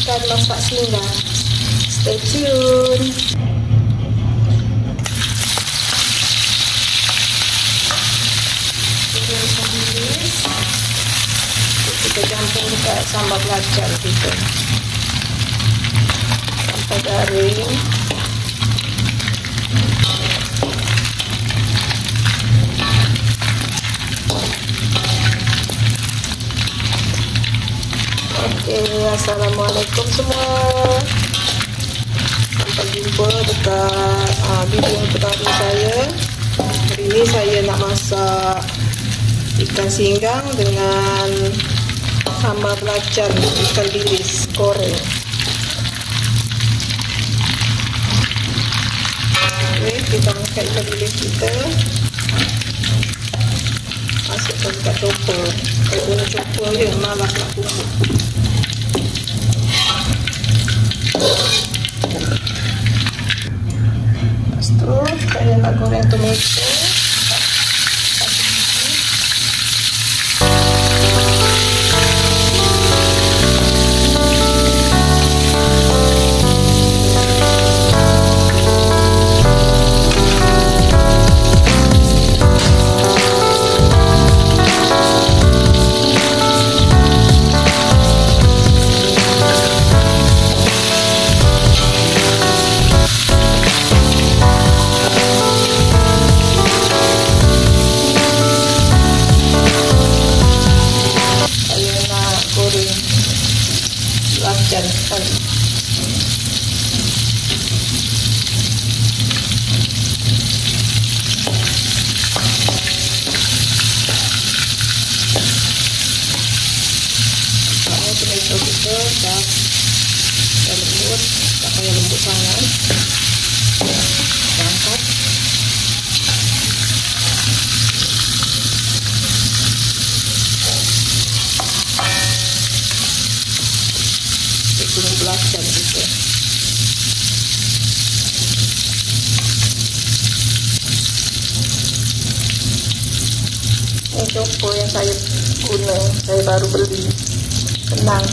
ikan masak singgang. Stay tune. Kita campur ke sambal belacan kita sampai garing. Oke, assalamualaikum semua. Sampai jumpa dekat video terbaru saya. Hari ini saya nak masak ikan singgang dengan sambal belacan ikan bilis goreng. Oke, kita angkat ikan bilis kita, masukkan dekat chopper. Saya guna chopper je, malas nak tumbuk. Lepas tu saya nak goreng tomato. Belacan sekali. Kalau tomato kita dah lembut, tak payah lembut sangat. Angkat. Kuning belacan kita. Ini chopper yang saya guna, saya baru beli. Senang.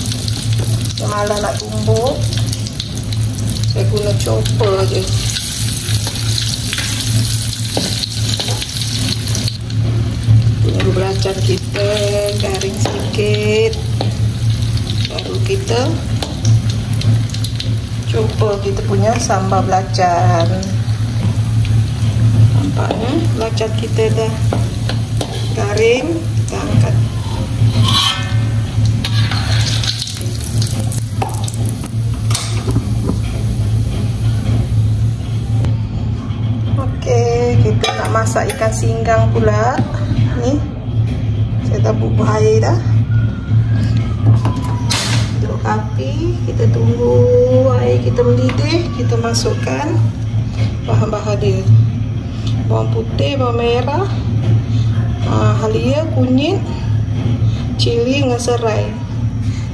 Yang malah nak tumbuk, saya guna chopper je. Tunggu belacan kita garing sedikit, baru kita cuba kita punya sambal belacan. Nampaknya belacan kita dah garing, kita angkat. Oke, kita nak masak ikan singgang pula. Ni saya dah bubuh air dah. Api, kita tunggu air kita mendidih, kita masukkan bahan-bahan dia. Bawang putih, bawang merah, halia, kunyit, cili dengan serai.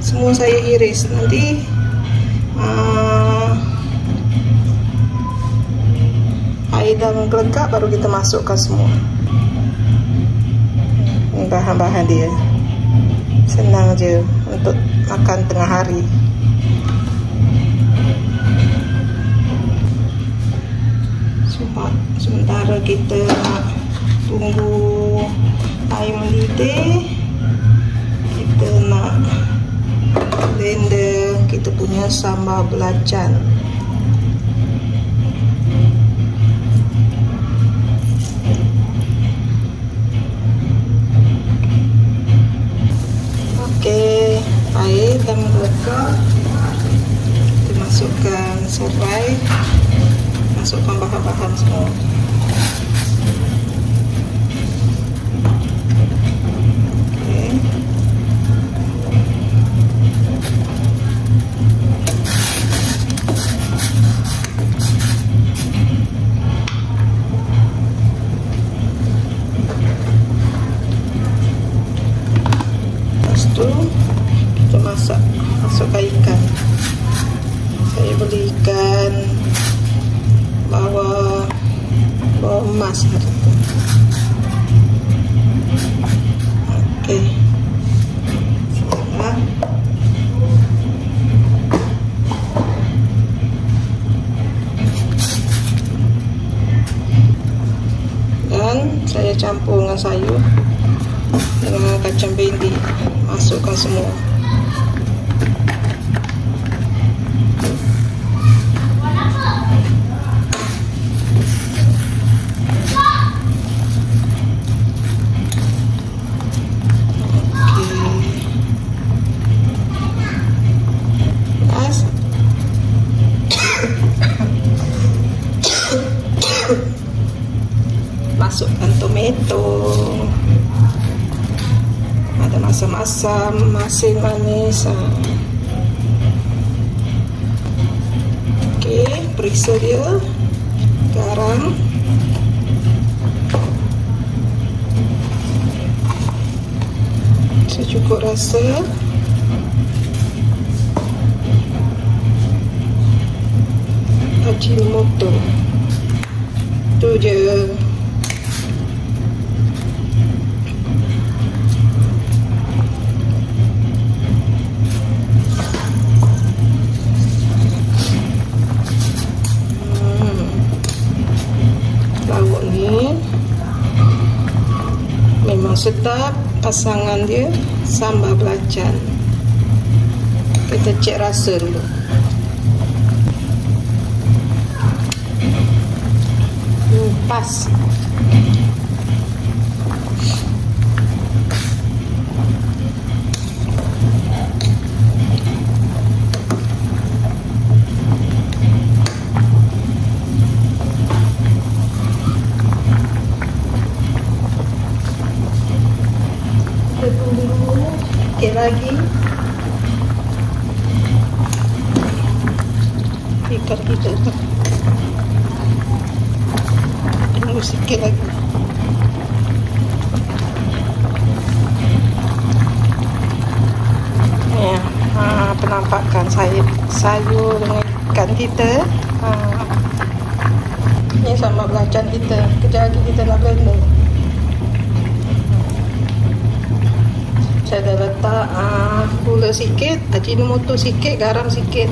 Semua saya iris. Nanti air dah menggelegak baru kita masukkan semua. Ini bahan-bahan dia. Senang je untuk makan tengah hari. Sementara kita nak tunggu air mendidih, kita nak blender kita punya sambal belacan. Oke, air dah menggelegak. Kita masukkan serai, masukkan bahan-bahan semua. Oke. Kita masukkan ikan. Saya beli ikan bawah emas hari itu. Oke. dan sayur dengan kacang bendi. Masukkan semua. Masukkan tomato, ada masam-masam, masin manis. Okey, periksa dia, garam, secukup rasa, Ajinomoto. Itu je. Lauk ni memang sedap. Pasangan dia sambal belacan. Kita cek rasa dulu. Pas. Sikit lagi ikan kita tu, tunggu sikit lagi. Ya, penampakan sayur dengan ikan kita. Ini sambal belacan kita. Kejap lagi kita nak blender. Saya dah letak gula sikit, ajinomoto sikit, garam sikit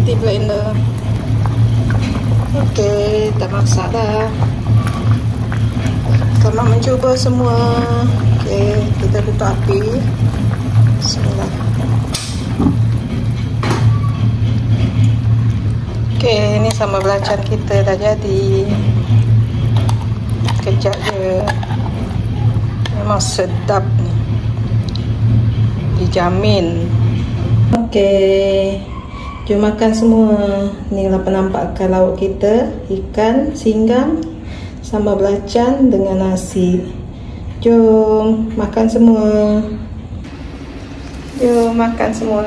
di blender. Okey, dah masak dah. Selamat mencuba semua. Okey, kita tutup api. Bismillah. Okey, ini sambal belacan kita dah jadi. Kejap je. Memang sedap ni, dijamin. Okey, jom makan semua. Inilah penampakan lauk kita, ikan singgang, sambal belacan dengan nasi. Jom makan semua. Jom makan semua.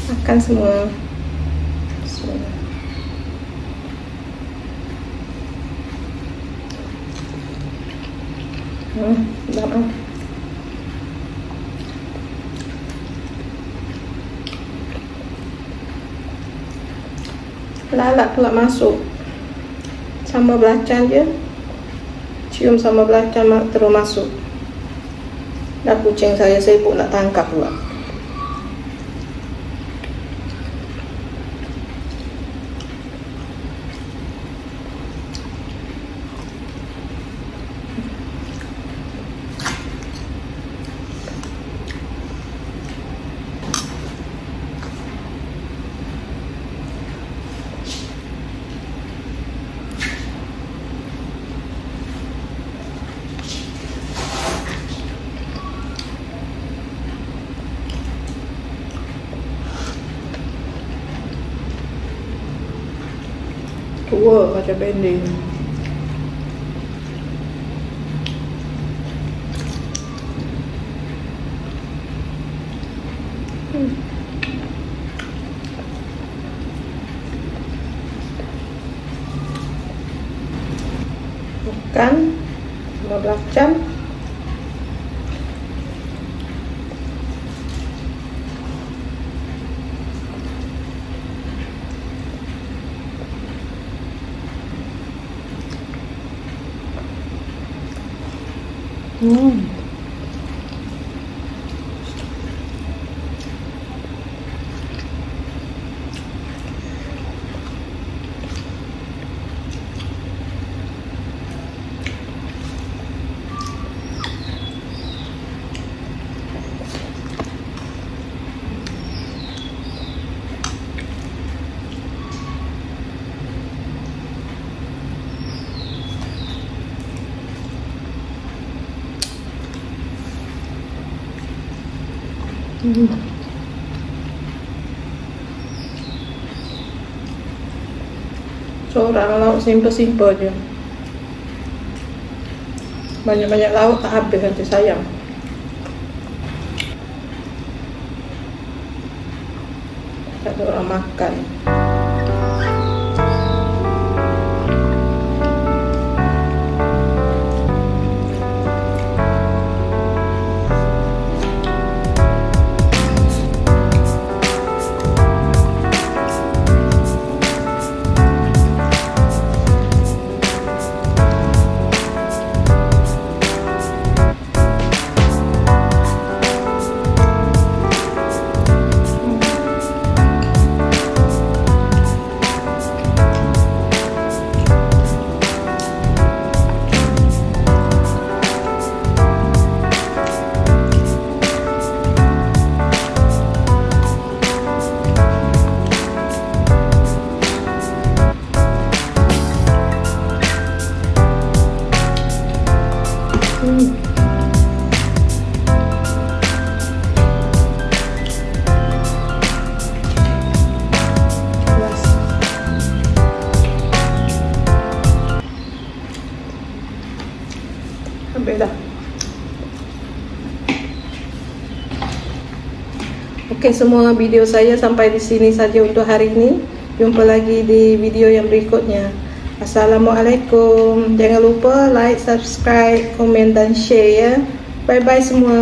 Makan semua. Bismillah. Dah. Lalat pula masuk. Sambal belacan je. Cium sambal belacan terus masuk. Dah kucing saya sibuk nak tangkap pula. Tua macam bending. Makan 15 jam. Seorang lauk simple-simple aja. Banyak-banyak lauk tak habis nanti sayang. Tak ada orang makan. Habis dah. Okey, semua video saya sampai di sini saja untuk hari ini. Jumpa lagi di video yang berikutnya. Assalamualaikum. Jangan lupa like, subscribe, komen dan share ya. Bye bye semua.